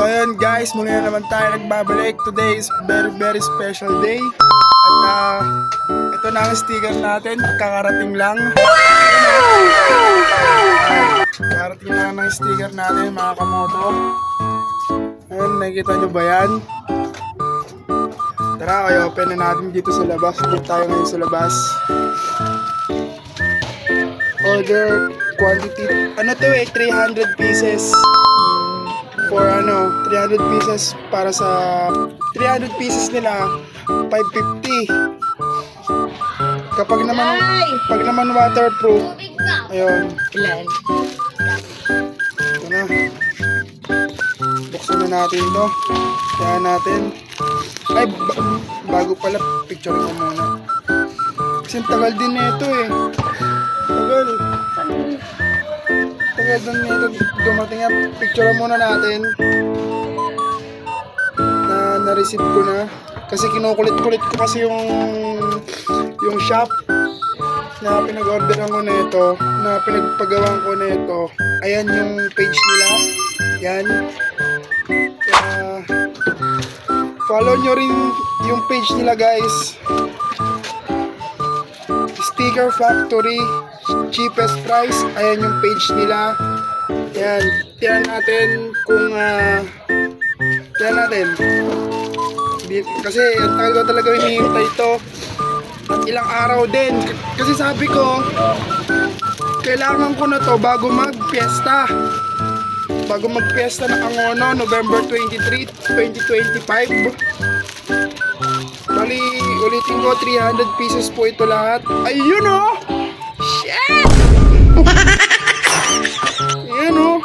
ayun guys, muli na naman tayo nagbabalik. Today is very special day. At ito na ang sticker natin, kakarating lang. Kakarating lang ang sticker natin mga kamoto. Ayun, nakikita nyo ba yan? Tara, i-open na natin dito sa labas. Dito tayo ngayon sa labas. Order quantity. Ano to 300 pieces. For 300 pieces para sa 300 pieces nila 550. Kapag naman waterproof. Ayun. Ilan? Ito na. Buksan na natin to. Kaya natin. Ay, bago pala, picture ko muna. Kasi tagal din nito eh. Tagal din nito dumating yan. Picture muna natin. Na-receive ko na. Kasi kinukulit-kulit ko kasi yung shop na pinag-orderan ko nito, na pinagpagawan ko nito. Ayan yung page nila. Yan. Kaya follow nyo rin yung page nila guys. Sticker Factory, cheapest price. Ayan yung page nila. Yan. Tiyan natin kung tiyan natin. Kasi ang tagal ko talaga hinihintay ito. At ilang araw din. Kasi sabi ko, kailangan ko na to bago mag-fiesta. Bago mag-fiesta ng Angono, November 23, 2025. Bali, ulitin ko, 300 pieces po ito lahat. Ayun o! Shit! Ayan o.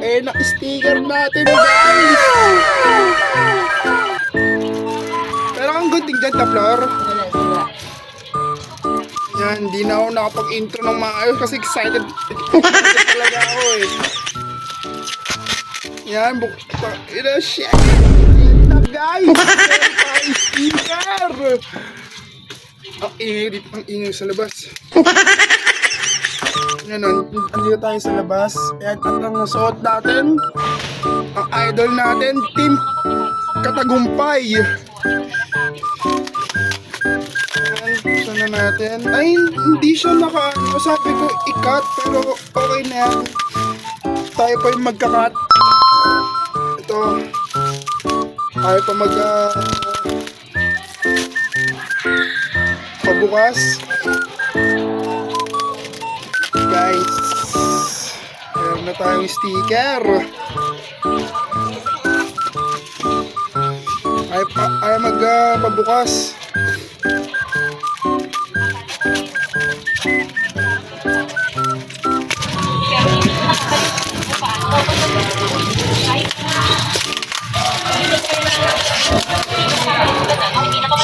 Eh, na-sticker natin guys! Pero ang good thing dyan, Taplor. Yan, hindi na ako nakapag-intro ng mga ayos kasi excited talaga ako eh. Yan, shit! Na guys! Sticker! Ang ingay dito, ang ingay sa labas. Yan, andito tayo sa labas. At ang nasuot natin, ang idol natin, Team Katagumpay. Ayan, na natin. Ay, hindi siya sabi ko i-cut, pero okay na yan. Tayo pa yung magka-cut. Ito. Tayo pa pabukas. Guys, meron na tayong sticker. Ay magpabukas.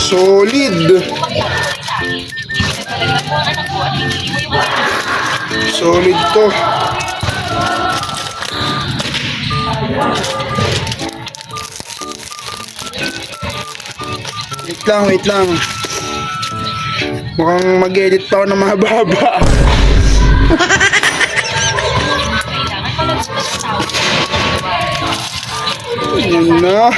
Solid. Solid to. Wait lang. Mukhang mag-edit pa ako ng mahaba-haba. Yan na.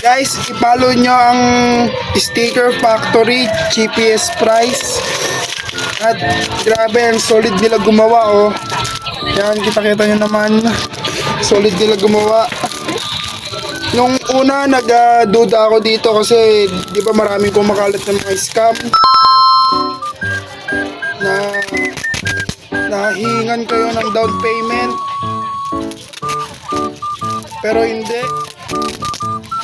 Guys, i-follow nyo ang Sticker Factory, cheapest price. At grabe, ang solid nila gumawa oh. Yan, kita-kita nyo naman. Solid nila gumawa. Nung una, nagduda ako dito kasi di ba maraming kumakalat ng mga scam na nahihingan kayo ng down payment. Pero hindi.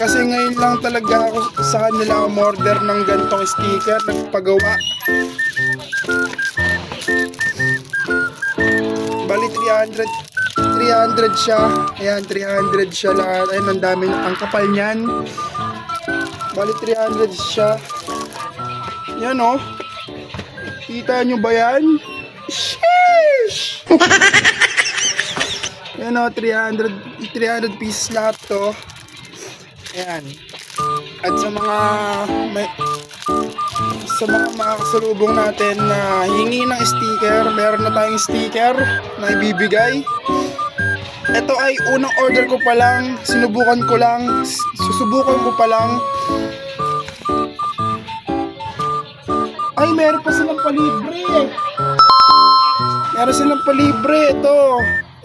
Kasi ngayon lang talaga ako sa kanila umorder ng ganitong sticker, nagpagawa. Bali 300 siya. Ayan, 300 siya lahat. Ayun, ang dami, ang kapal niyan. Bali 300 siya. Yan oh. Kita nyo ba yan? Sheesh! Yan oh, 300 pieces lahat to. Ayan. At sa mga sa mga makakasalubong natin na hingi ng sticker, meron na tayong sticker na ibibigay. Ito ay unang order ko pa lang, susubukan ko pa lang. Ay, meron pa silang palibre. Meron silang palibre ito.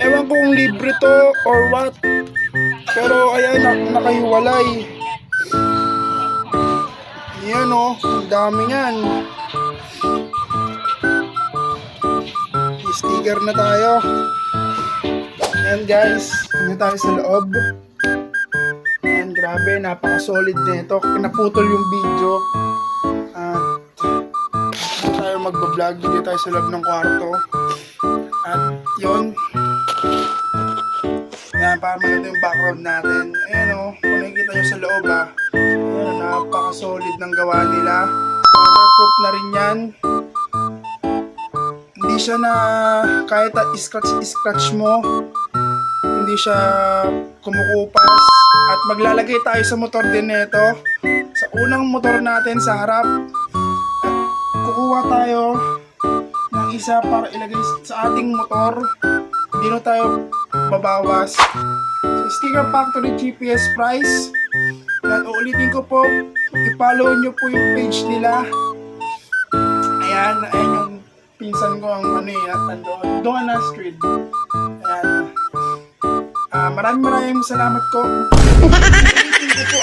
Ewan ko kung libre to or what. Pero ayan, nakahiwalay. Yan o, ang dami yan. Sticker na tayo. Ayan guys, hindi tayo sa loob. Ayan, grabe, napaka-solid nito. Pinaputol yung video. At hindi tayo magbablog, hindi tayo sa loob ng kwarto. At yun. Ayan, para maganda yung background natin. Ayan o, kung nakikita nyo sa loob ayan, napaka-solid ng gawa nila. Waterproof na rin yan. Hindi siya na kahit scratch mo, hindi siya kumukupas. At maglalagay tayo sa motor din nito, sa unang motor natin sa harap. At kukuha tayo ng isa para ilagay sa ating motor. Hindi na tayo babawas. So, Sticker Factory GPS Price. At uulitin ko po, i-follow nyo po yung page nila. Ayan yung pinsan ko ang nandoon. Donna Street. Ayan. Maraming salamat ko. Ulitin ko po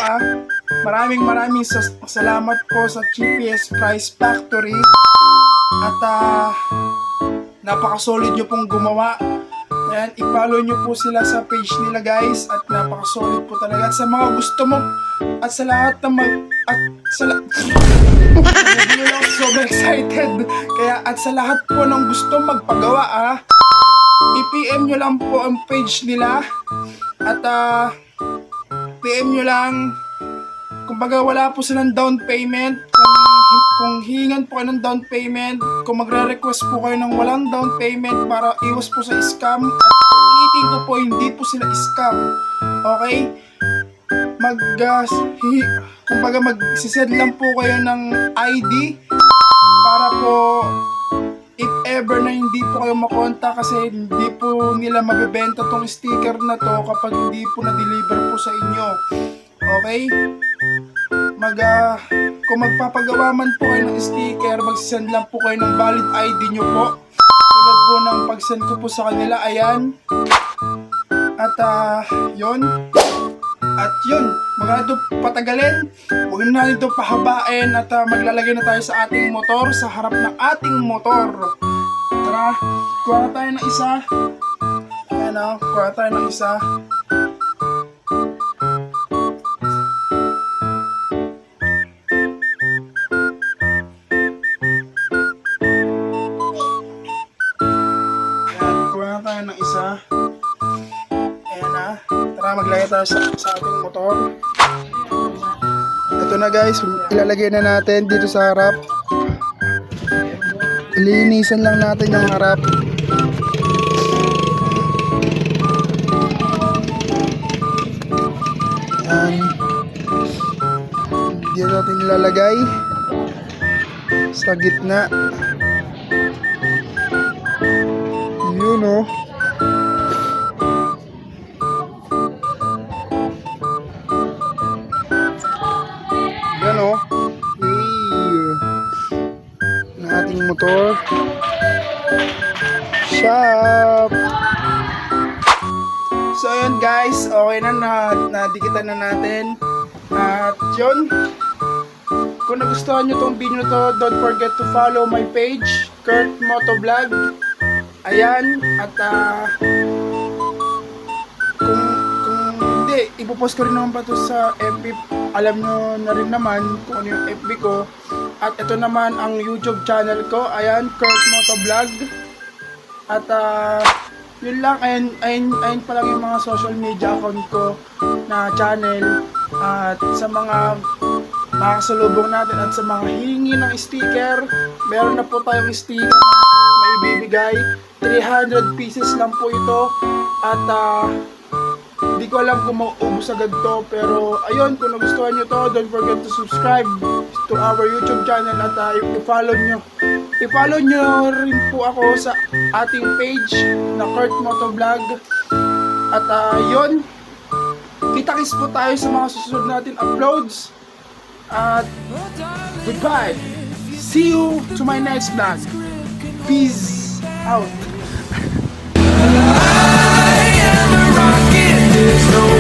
maraming salamat po sa GPS Price Factory. At napaka-solid nyo pong gumawa. Ayan, i-follow nyo po sila sa page nila guys. At napaka-solid po talaga. At sa mga gusto mo, at sa lahat ng sobrang excited. Kaya at sa lahat po ng gusto magpagawa i-PM nyo lang po ang page nila. At PM nyo lang. Kumbaga wala po silang down payment. Kung hihingan po kayo ng down payment, kung magre-request po kayo ng walang down payment para iwas po sa scam, at ulitin ko po, hindi po sila scam. Okay? Kumbaga magsisend lang po kayo ng ID para po if ever na hindi po kayo makontak, kasi hindi po nila mabebenta tong sticker na to kapag hindi po na-deliver po sa inyo. Okay? Kung magpapagawa man po kayo ng sticker, magsisend lang po kayo ng valid ID nyo po. Tulad po ng pag-send ko po sa kanila, ayan. At yun. Mga ito patagalin. Huwag na natin ito pahabain. At maglalagay na tayo sa ating motor, sa harap ng ating motor. Tara, kuha na tayo ng isa. Ayan kuha tayo ng isa. Tara, maglagay tayo sa ating motor. Ito na guys, ilalagay na natin dito sa harap. Linisan lang natin yung harap. Ayan. Dito natin ilalagay sa gitna. Yun ng ating motor. Shop. So ayan guys, okay na, nadikitan na natin. At yun, kung nagustuhan nyo tong video na to, don't forget to follow my page, Kurt Motovlog. Ayan, at kung hindi, ipopost ko rin naman pa to sa FB. Alam nyo na rin naman kung ano yung FB ko. At ito naman ang YouTube channel ko. Ayan, Kurt Motovlog. At yun lang, ayun pa lang yung mga social media account ko na channel. At sa mga makasalubong natin at sa mga hihingi ng sticker, meron na po tayong sticker na may ibibigay. 300 pieces lang po ito. At Hindi ko alam kung mauubos agad to, pero ayun, kung nagustuhan nyo to, don't forget to subscribe to our YouTube channel at i-follow nyo. I-follow nyo rin po ako sa ating page na Kurt Motovlog. At yun, kita-kits po tayo sa mga susunod natin uploads. At goodbye! See you to my next vlog. Peace out! There's no